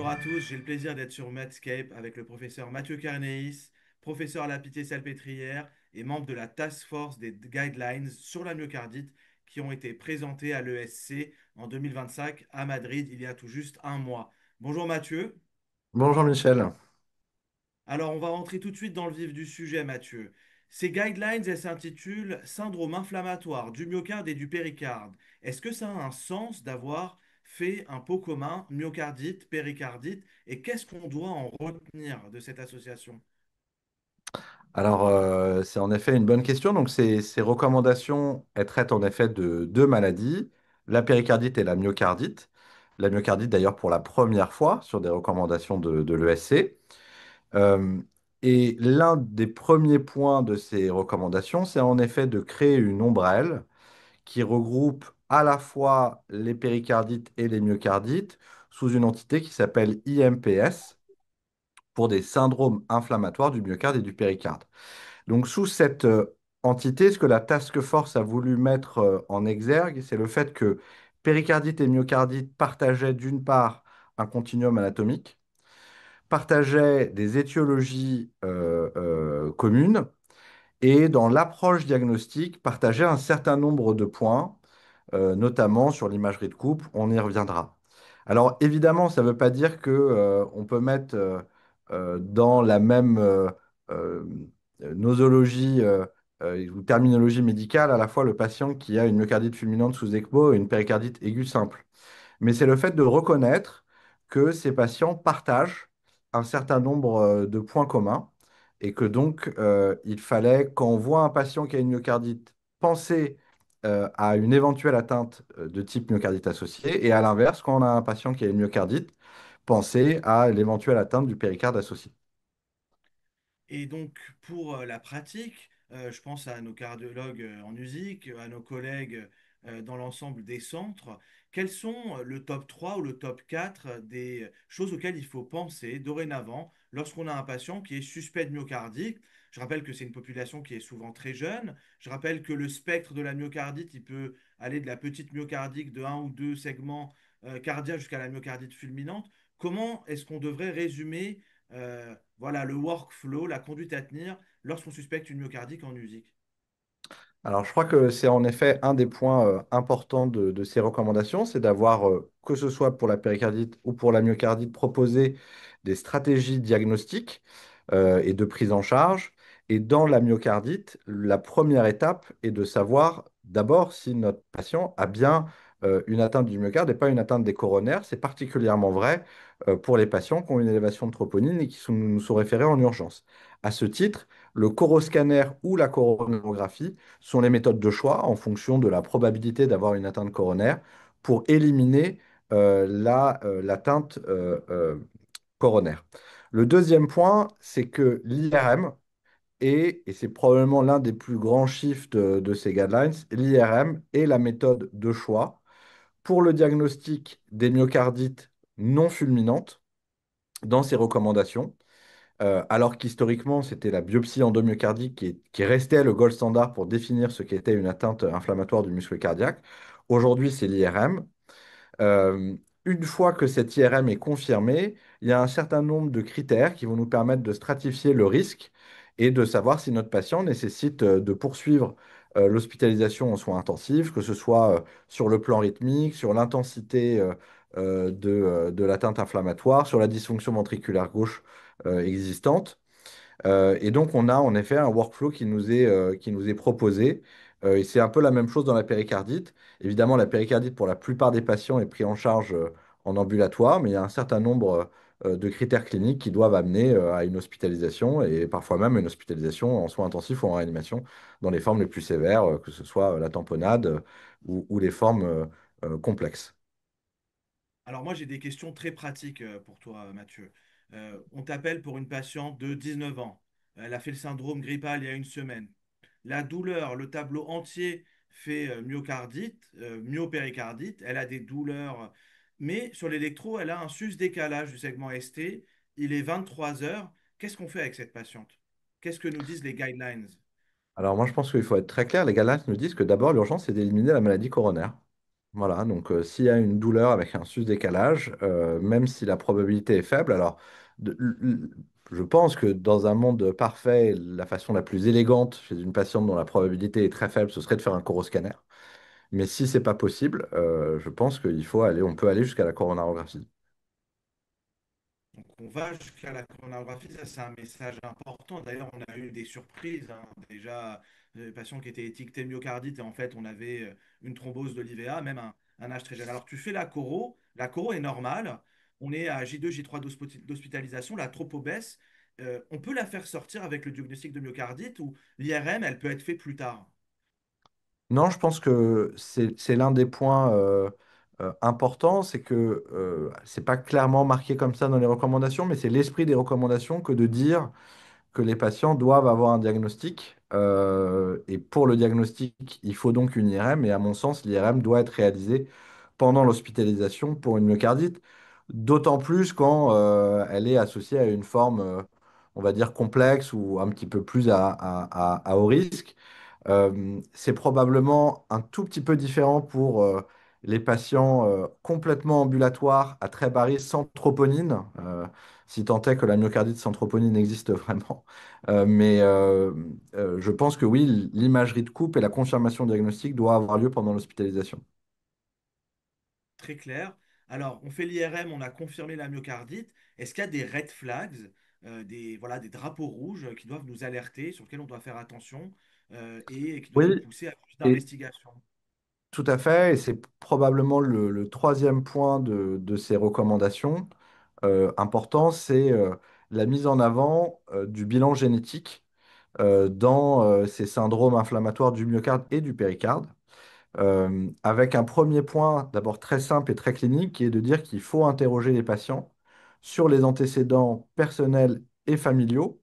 Bonjour à tous, j'ai le plaisir d'être sur Medscape avec le professeur Mathieu Carneis, professeur à la Pitié-Salpêtrière et membre de la Task Force des Guidelines sur la myocardite qui ont été présentés à l'ESC en 2025 à Madrid il y a tout juste un mois. Bonjour Mathieu. Bonjour Michel. Alors on va rentrer tout de suite dans le vif du sujet Mathieu. Ces guidelines, elles s'intitulent Syndrome inflammatoire du myocarde et du péricarde. Est-ce que ça a un sens d'avoir fait un pot commun myocardite, péricardite et qu'est-ce qu'on doit en retenir de cette association? C'est en effet une bonne question. Donc, ces recommandations, elles traitent en effet de deux maladies, la péricardite et la myocardite. La myocardite, d'ailleurs, pour la première fois sur des recommandations de l'ESC. Euh, et l'un des premiers points de ces recommandations, c'est en effet de créer une ombrelle qui regroupe à la fois les péricardites et les myocardites sous une entité qui s'appelle IMPS pour des syndromes inflammatoires du myocarde et du péricarde. Donc, sous cette entité, ce que la task force a voulu mettre en exergue, c'est le fait que péricardite et myocardite partageaient d'une part un continuum anatomique, partageaient des étiologies communes et dans l'approche diagnostique, partageaient un certain nombre de points, notamment sur l'imagerie de couple, on y reviendra. Alors évidemment, ça ne veut pas dire que, on peut mettre dans la même euh, nosologie ou terminologie médicale à la fois le patient qui a une myocardite fulminante sous ECMO et une péricardite aiguë simple. Mais c'est le fait de reconnaître que ces patients partagent un certain nombre de points communs et que donc il fallait, quand on voit un patient qui a une myocardite, penser à une éventuelle atteinte de type myocardite associée et à l'inverse, quand on a un patient qui a une myocardite, penser à l'éventuelle atteinte du péricarde associé. Et donc, pour la pratique, je pense à nos cardiologues en musique, à nos collègues dans l'ensemble des centres. Quels sont le top 3 ou le top 4 des choses auxquelles il faut penser dorénavant lorsqu'on a un patient qui est suspect de myocardite? Je rappelle que c'est une population qui est souvent très jeune. Je rappelle que le spectre de la myocardite, il peut aller de la petite myocardite de un ou deux segments cardiaques jusqu'à la myocardite fulminante. Comment est-ce qu'on devrait résumer voilà, le workflow, la conduite à tenir lorsqu'on suspecte une myocardite en musique. Alors, je crois que c'est en effet un des points importants de ces recommandations, c'est d'avoir, que ce soit pour la péricardite ou pour la myocardite, proposé des stratégies diagnostiques et de prise en charge. Et dans la myocardite, la première étape est de savoir d'abord si notre patient a bien une atteinte du myocarde et pas une atteinte des coronaires. C'est particulièrement vrai pour les patients qui ont une élévation de troponine et qui nous sont référés en urgence. À ce titre, le coroscanner ou la coronarographie sont les méthodes de choix en fonction de la probabilité d'avoir une atteinte coronaire pour éliminer l'atteinte coronaire. Le deuxième point, c'est que l'IRM et c'est probablement l'un des plus grands chiffres de ces guidelines, l'IRM est la méthode de choix pour le diagnostic des myocardites non fulminantes dans ces recommandations. Alors qu'historiquement, c'était la biopsie endomyocardique qui restait le gold standard pour définir ce qu'était une atteinte inflammatoire du muscle cardiaque. Aujourd'hui, c'est l'IRM. Euh, une fois que cette IRM est confirmée, il y a un certain nombre de critères qui vont nous permettre de stratifier le risque et de savoir si notre patient nécessite de poursuivre l'hospitalisation en soins intensifs, que ce soit sur le plan rythmique, sur l'intensité de l'atteinte inflammatoire, sur la dysfonction ventriculaire gauche existante. Et donc, on a en effet un workflow qui nous est proposé. Et c'est un peu la même chose dans la péricardite. Évidemment, la péricardite, pour la plupart des patients, est prise en charge en ambulatoire, mais il y a un certain nombre de critères cliniques qui doivent amener à une hospitalisation et parfois même une hospitalisation en soins intensifs ou en réanimation dans les formes les plus sévères, que ce soit la tamponnade ou les formes complexes. Alors moi, j'ai des questions très pratiques pour toi, Mathieu. On t'appelle pour une patiente de 19 ans. Elle a fait le syndrome grippal il y a une semaine. La douleur, le tableau entier fait myocardite, myopéricardite. Elle a des douleurs, mais sur l'électro, elle a un sus-décalage du segment ST. Il est 23 heures. Qu'est-ce qu'on fait avec cette patiente? Qu'est-ce que nous disent les guidelines? Alors moi, je pense qu'il faut être très clair. Les guidelines nous disent que d'abord, l'urgence, c'est d'éliminer la maladie coronaire. Voilà, donc s'il y a une douleur avec un sus-décalage, même si la probabilité est faible, alors je pense que dans un monde parfait, la façon la plus élégante chez une patiente dont la probabilité est très faible, ce serait de faire un coroscanner. Mais si c'est pas possible, je pense on peut aller jusqu'à la coronarographie. Donc on va jusqu'à la coronarographie, ça c'est un message important. D'ailleurs, on a eu des surprises, hein. Déjà, des patients qui étaient étiquetés myocardite et en fait on avait une thrombose de l'IVA, même un âge très jeune. Alors tu fais la coro est normale, on est à J2, J3 d'hospitalisation, la tropo baisse. On peut la faire sortir avec le diagnostic de myocardite ou l'IRM, elle peut être faite plus tard. Non, je pense que c'est l'un des points importants, c'est que c'est pas clairement marqué comme ça dans les recommandations, mais c'est l'esprit des recommandations que de dire que les patients doivent avoir un diagnostic. Et pour le diagnostic, il faut donc une IRM. Et à mon sens, l'IRM doit être réalisée pendant l'hospitalisation pour une myocardite. D'autant plus quand elle est associée à une forme, on va dire, complexe ou un petit peu plus à haut risque. C'est probablement un tout petit peu différent pour les patients complètement ambulatoires à très bas risque sans troponine, si tant est que la myocardite sans troponine existe vraiment. Mais je pense que oui, l'imagerie de coupe et la confirmation diagnostique doivent avoir lieu pendant l'hospitalisation. Très clair. Alors, on fait l'IRM, on a confirmé la myocardite. Est-ce qu'il y a des red flags, voilà, des drapeaux rouges qui doivent nous alerter, sur lesquels on doit faire attention et qui doivent nous Oui, pousser à plus et d'investigation? tout à fait, et c'est probablement le troisième point de ces recommandations importants, c'est la mise en avant du bilan génétique dans ces syndromes inflammatoires du myocarde et du péricarde, avec un premier point d'abord très simple et très clinique, qui est de dire qu'il faut interroger les patients sur les antécédents personnels et familiaux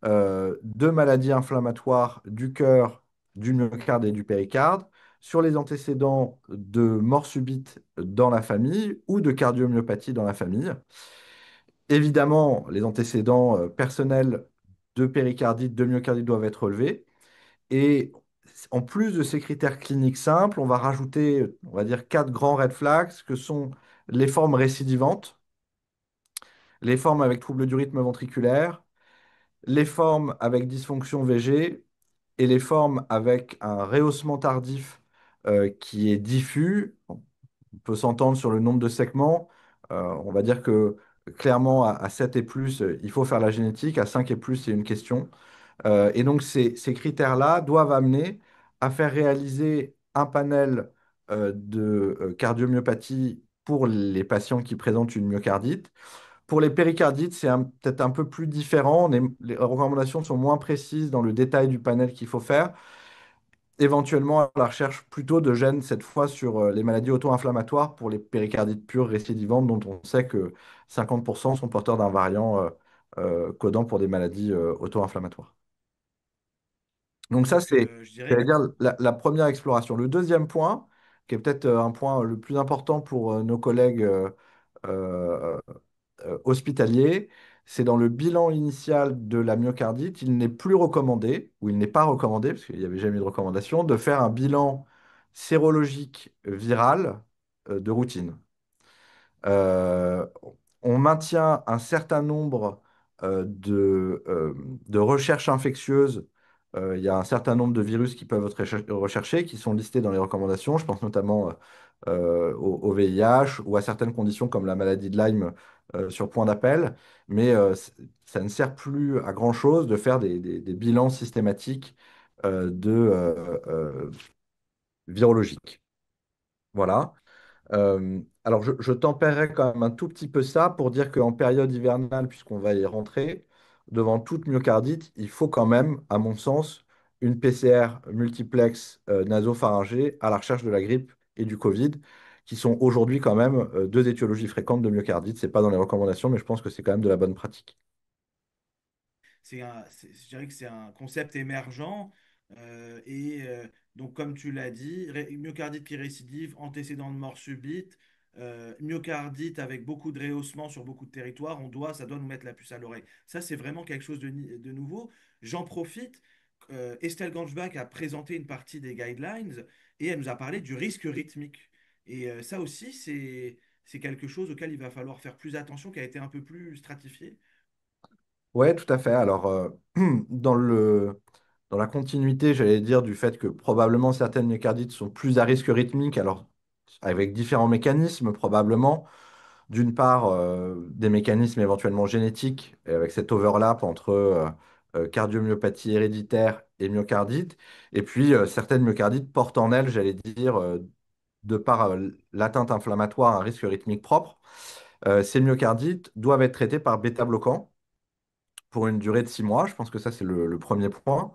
de maladies inflammatoires du cœur, du myocarde et du péricarde, sur les antécédents de mort subite dans la famille ou de cardiomyopathie dans la famille. Évidemment, les antécédents personnels de péricardite, de myocardite doivent être relevés. Et en plus de ces critères cliniques simples, on va rajouter, on va dire, quatre grands red flags que sont les formes récidivantes, les formes avec troubles du rythme ventriculaire, les formes avec dysfonction VG et les formes avec un rehaussement tardif qui est diffus. On peut s'entendre sur le nombre de segments. On va dire que clairement, à 7 et plus, il faut faire la génétique. À 5 et plus, c'est une question. Et donc, ces critères-là doivent amener à faire réaliser un panel de cardiomyopathie pour les patients qui présentent une myocardite. Pour les péricardites, c'est peut-être un peu plus différent. Les recommandations sont moins précises dans le détail du panel qu'il faut faire. Éventuellement, à la recherche plutôt de gènes, cette fois sur les maladies auto-inflammatoires pour les péricardites pures récidivantes, dont on sait que 50% sont porteurs d'un variant codant pour des maladies auto-inflammatoires. Donc ça, Donc, c'est, je dirais j'allais que dire, la première exploration. Le deuxième point, qui est peut-être un point le plus important pour nos collègues euh, hospitaliers, c'est dans le bilan initial de la myocardite, il n'est plus recommandé, ou il n'est pas recommandé, parce qu'il n'y avait jamais eu de recommandation, de faire un bilan sérologique viral de routine. Euh, on maintient un certain nombre de recherches infectieuses. Il y a un certain nombre de virus qui peuvent être recherchés, qui sont listés dans les recommandations. Je pense notamment au VIH ou à certaines conditions comme la maladie de Lyme sur point d'appel. Mais ça ne sert plus à grand-chose de faire des bilans systématiques virologiques. Voilà. Alors, je tempérerai quand même un tout petit peu ça pour dire qu'en période hivernale, puisqu'on va y rentrer, devant toute myocardite, il faut quand même, à mon sens, une PCR multiplex nasopharyngée à la recherche de la grippe et du Covid, qui sont aujourd'hui quand même deux étiologies fréquentes de myocardite. C'est pas dans les recommandations, mais je pense que c'est quand même de la bonne pratique. je dirais que c'est un concept émergent. Donc, comme tu l'as dit, myocardite qui récidive, antécédent de mort subite, myocardite avec beaucoup de rehaussement sur beaucoup de territoires, ça doit nous mettre la puce à l'oreille. Ça, c'est vraiment quelque chose de nouveau. J'en profite. Estelle Ganschbach a présenté une partie des guidelines et elle nous a parlé du risque rythmique. Et ça aussi, c'est quelque chose auquel il va falloir faire plus attention, qui a été un peu plus stratifié. Ouais, tout à fait. Alors, dans la continuité, j'allais dire, du fait que probablement certaines myocardites sont plus à risque rythmique, alors avec différents mécanismes, probablement. D'une part, des mécanismes éventuellement génétiques, avec cet overlap entre cardiomyopathie héréditaire et myocardite. Et puis, certaines myocardites portent en elles, j'allais dire, de par l'atteinte inflammatoire, un risque rythmique propre. Ces myocardites doivent être traités par bêta-bloquants pour une durée de 6 mois. Je pense que ça, c'est le premier point.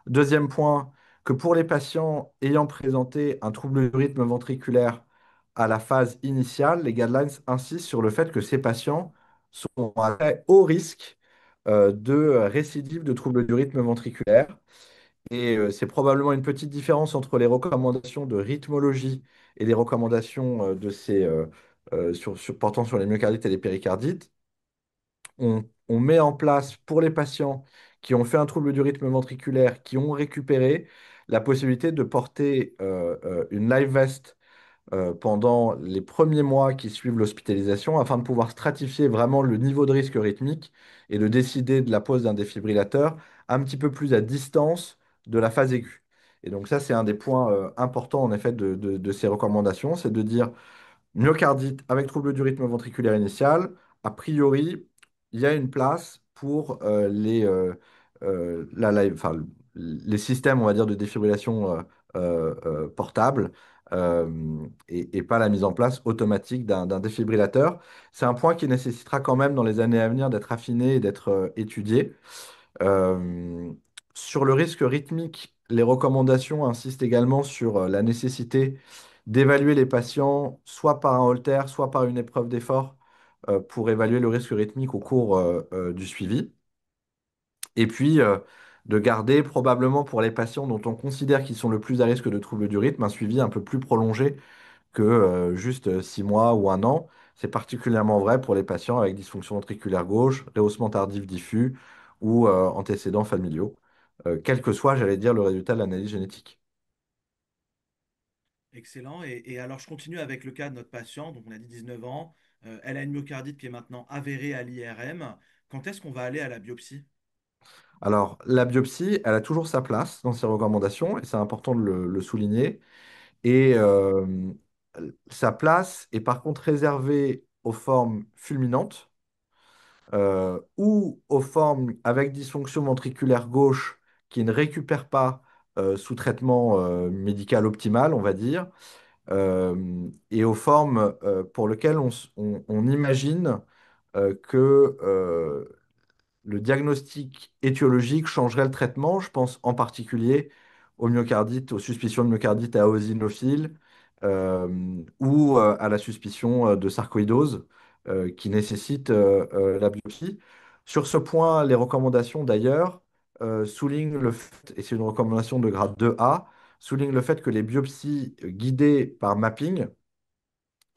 Deuxième point, que pour les patients ayant présenté un trouble du rythme ventriculaire à la phase initiale, les guidelines insistent sur le fait que ces patients sont à très haut risque de récidive de troubles du rythme ventriculaire. Et c'est probablement une petite différence entre les recommandations de rythmologie et les recommandations portant sur les myocardites et les péricardites. On met en place pour les patients qui ont fait un trouble du rythme ventriculaire, qui ont récupéré, la possibilité de porter une live vest pendant les premiers mois qui suivent l'hospitalisation afin de pouvoir stratifier vraiment le niveau de risque rythmique et de décider de la pose d'un défibrillateur un petit peu plus à distance de la phase aiguë. Et donc ça, c'est un des points importants en effet de ces recommandations, c'est de dire myocardite avec trouble du rythme ventriculaire initial, a priori, il y a une place pour enfin, les systèmes, on va dire, de défibrillation portable et pas la mise en place automatique d'un défibrillateur. C'est un point qui nécessitera quand même dans les années à venir d'être affiné et d'être étudié. Euh, sur le risque rythmique, les recommandations insistent également sur la nécessité d'évaluer les patients soit par un holter, soit par une épreuve d'effort pour évaluer le risque rythmique au cours du suivi. Et puis, de garder probablement pour les patients dont on considère qu'ils sont le plus à risque de troubles du rythme, un suivi un peu plus prolongé que juste 6 mois ou un an. C'est particulièrement vrai pour les patients avec dysfonction ventriculaire gauche, rehaussement tardif diffus ou antécédents familiaux, quel que soit, j'allais dire, le résultat de l'analyse génétique. Excellent. Et alors, je continue avec le cas de notre patient. Donc, on a dit 19 ans. Elle a une myocardite qui est maintenant avérée à l'IRM. Quand est-ce qu'on va aller à la biopsie? Alors, la biopsie, elle a toujours sa place dans ces recommandations, et c'est important de le souligner. Et sa place est par contre réservée aux formes fulminantes ou aux formes avec dysfonction ventriculaire gauche qui ne récupèrent pas sous traitement médical optimal, on va dire, et aux formes pour lesquelles on imagine que le diagnostic étiologique changerait le traitement. Je pense en particulier au myocardite, aux suspicions de myocardite à eosinophile ou à la suspicion de sarcoïdose qui nécessite la biopsie. Sur ce point, les recommandations d'ailleurs soulignent le fait, et c'est une recommandation de grade 2A, soulignent le fait que les biopsies guidées par mapping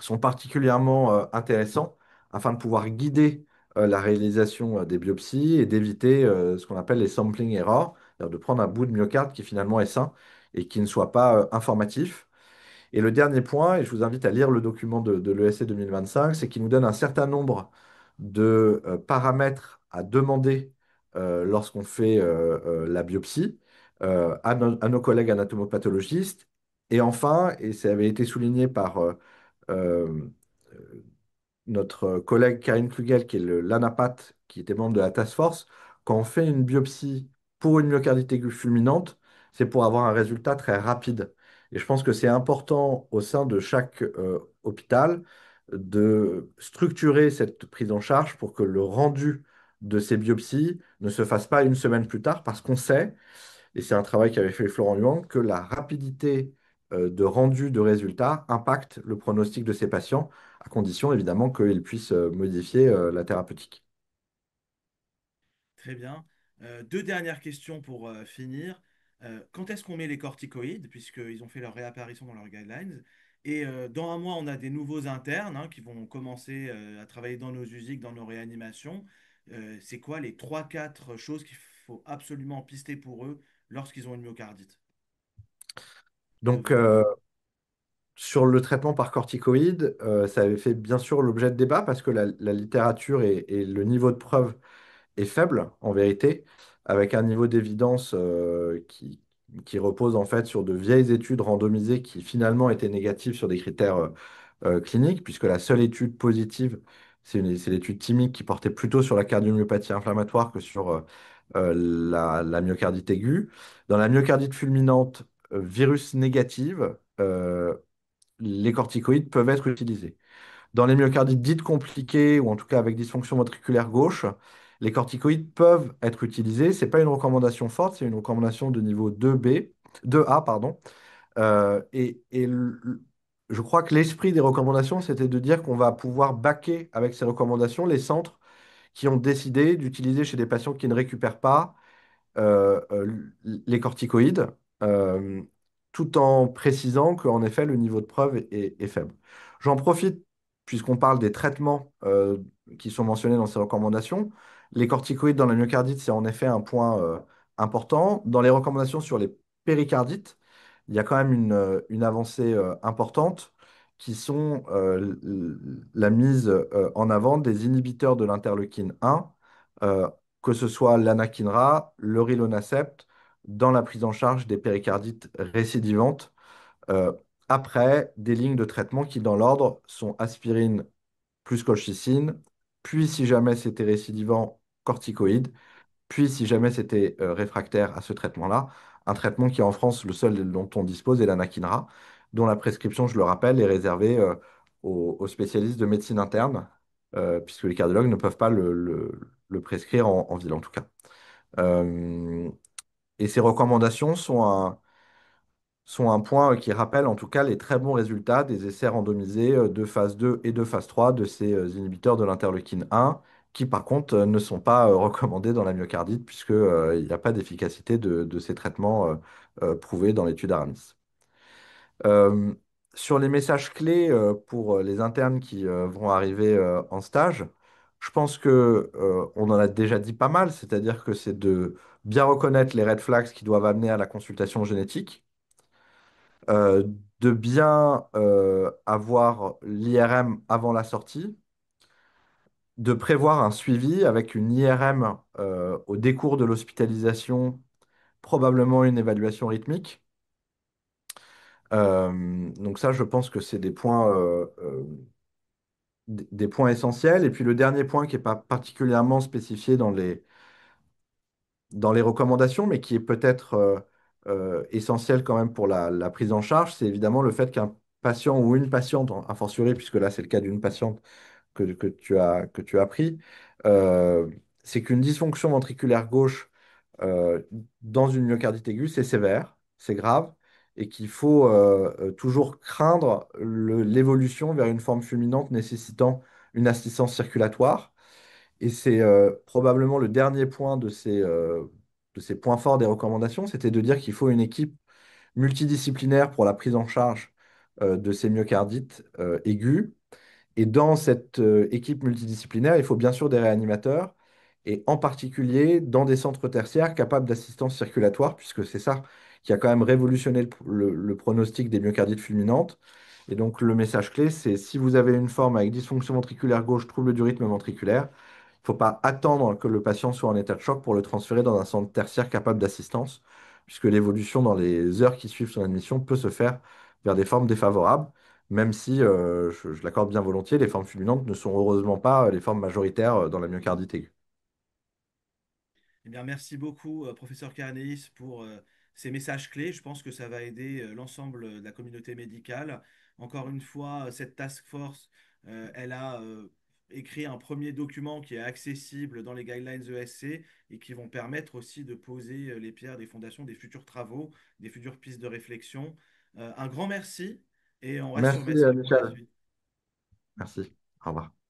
sont particulièrement intéressants afin de pouvoir guider la réalisation des biopsies et d'éviter ce qu'on appelle les sampling errors, c'est-à-dire de prendre un bout de myocarde qui finalement est sain et qui ne soit pas informatif. Et le dernier point, et je vous invite à lire le document de l'ESC 2025, c'est qu'il nous donne un certain nombre de paramètres à demander lorsqu'on fait la biopsie à nos collègues anatomopathologistes. Et enfin, et ça avait été souligné par euh, notre collègue Karine Klugel, qui est l'anapath, qui était membre de la task force, quand on fait une biopsie pour une myocardite aiguë fulminante, c'est pour avoir un résultat très rapide. Et je pense que c'est important au sein de chaque hôpital de structurer cette prise en charge pour que le rendu de ces biopsies ne se fasse pas une semaine plus tard, parce qu'on sait et c'est un travail qu'avait fait Florent Luang, que la rapidité de rendu de résultats impacte le pronostic de ces patients, à condition évidemment qu'ils puissent modifier la thérapeutique. Très bien. Deux dernières questions pour finir. Quand est-ce qu'on met les corticoïdes, puisqu'ils ont fait leur réapparition dans leurs guidelines? Et dans un mois, on a des nouveaux internes qui vont commencer à travailler dans nos USIC, dans nos réanimations. C'est quoi les trois quatre choses qu'il faut absolument pister pour eux lorsqu'ils ont une myocardite? Donc, Vos- sur le traitement par corticoïdes, ça avait fait bien sûr l'objet de débats parce que la littérature et le niveau de preuve est faible en vérité, avec un niveau d'évidence qui repose en fait sur de vieilles études randomisées qui finalement étaient négatives sur des critères cliniques, puisque la seule étude positive, c'est l'étude TIMIC qui portait plutôt sur la cardiomyopathie inflammatoire que sur la myocardite aiguë. Dans la myocardite fulminante virus négative, les corticoïdes peuvent être utilisés. Dans les myocardites dites compliquées, ou en tout cas avec dysfonction ventriculaire gauche, les corticoïdes peuvent être utilisés. Ce n'est pas une recommandation forte, c'est une recommandation de niveau 2B, 2A, pardon. Je crois que l'esprit des recommandations, c'était de dire qu'on va pouvoir baquer avec ces recommandations les centres qui ont décidé d'utiliser chez des patients qui ne récupèrent pas les corticoïdes, euh, tout en précisant qu'en effet, le niveau de preuve est faible. J'en profite, puisqu'on parle des traitements qui sont mentionnés dans ces recommandations. Les corticoïdes dans la myocardite, c'est en effet un point important. Dans les recommandations sur les péricardites, il y a quand même une avancée importante qui sont la mise en avant des inhibiteurs de l'interleukine 1, euh, que ce soit l'anakinra, le rilonacept, dans la prise en charge des péricardites récidivantes, euh, après des lignes de traitement qui, dans l'ordre, sont aspirine plus colchicine, puis, si jamais c'était récidivant, corticoïde, puis, si jamais c'était réfractaire à ce traitement-là, un traitement qui, en France, le seul dont on dispose est l'anakinra, dont la prescription, je le rappelle, est réservée aux spécialistes de médecine interne, puisque les cardiologues ne peuvent pas le prescrire en ville, en tout cas. Euh, et ces recommandations sont un point qui rappelle en tout cas les très bons résultats des essais randomisés de phase 2 et de phase 3 de ces inhibiteurs de l'interleukine 1, qui par contre ne sont pas recommandés dans la myocardite, puisqu'il n'y a pas d'efficacité de ces traitements prouvés dans l'étude Aramis. Euh, sur les messages clés pour les internes qui vont arriver en stage, je pense que on en a déjà dit pas mal, c'est-à-dire que c'est de bien reconnaître les red flags qui doivent amener à la consultation génétique, euh, de bien avoir l'IRM avant la sortie, de prévoir un suivi avec une IRM au décours de l'hospitalisation, probablement une évaluation rythmique. Donc ça, je pense que c'est des points essentiels. Et puis le dernier point qui n'est pas particulièrement spécifié dans les recommandations, mais qui est peut-être essentiel quand même pour la prise en charge, c'est évidemment le fait qu'un patient ou une patiente, a fortiori, puisque là c'est le cas d'une patiente que tu as pris, euh, c'est qu'une dysfonction ventriculaire gauche euh, dans une myocardite aiguë, c'est sévère, c'est grave, et qu'il faut toujours craindre l'évolution vers une forme fulminante nécessitant une assistance circulatoire. Et c'est probablement le dernier point de ces points forts des recommandations, c'était de dire qu'il faut une équipe multidisciplinaire pour la prise en charge de ces myocardites aigus. Et dans cette équipe multidisciplinaire, il faut bien sûr des réanimateurs, et en particulier dans des centres tertiaires capables d'assistance circulatoire, puisque c'est ça qui a quand même révolutionné le pronostic des myocardites fulminantes. Et donc le message clé, c'est si vous avez une forme avec dysfonction ventriculaire gauche, trouble du rythme ventriculaire, il ne faut pas attendre que le patient soit en état de choc pour le transférer dans un centre tertiaire capable d'assistance, puisque l'évolution dans les heures qui suivent son admission peut se faire vers des formes défavorables, même si, je l'accorde bien volontiers, les formes fulminantes ne sont heureusement pas les formes majoritaires dans la myocardite aiguë. Eh bien, merci beaucoup, professeur Caranéis, pour ces messages clés. Je pense que ça va aider l'ensemble de la communauté médicale. Encore une fois, cette task force, elle a écrit un premier document qui est accessible dans les guidelines ESC et qui vont permettre aussi de poser les pierres des fondations des futurs travaux, des futures pistes de réflexion. Un grand merci et on reste sur le Merci, même site pour la Michel. suite. Merci. Au revoir.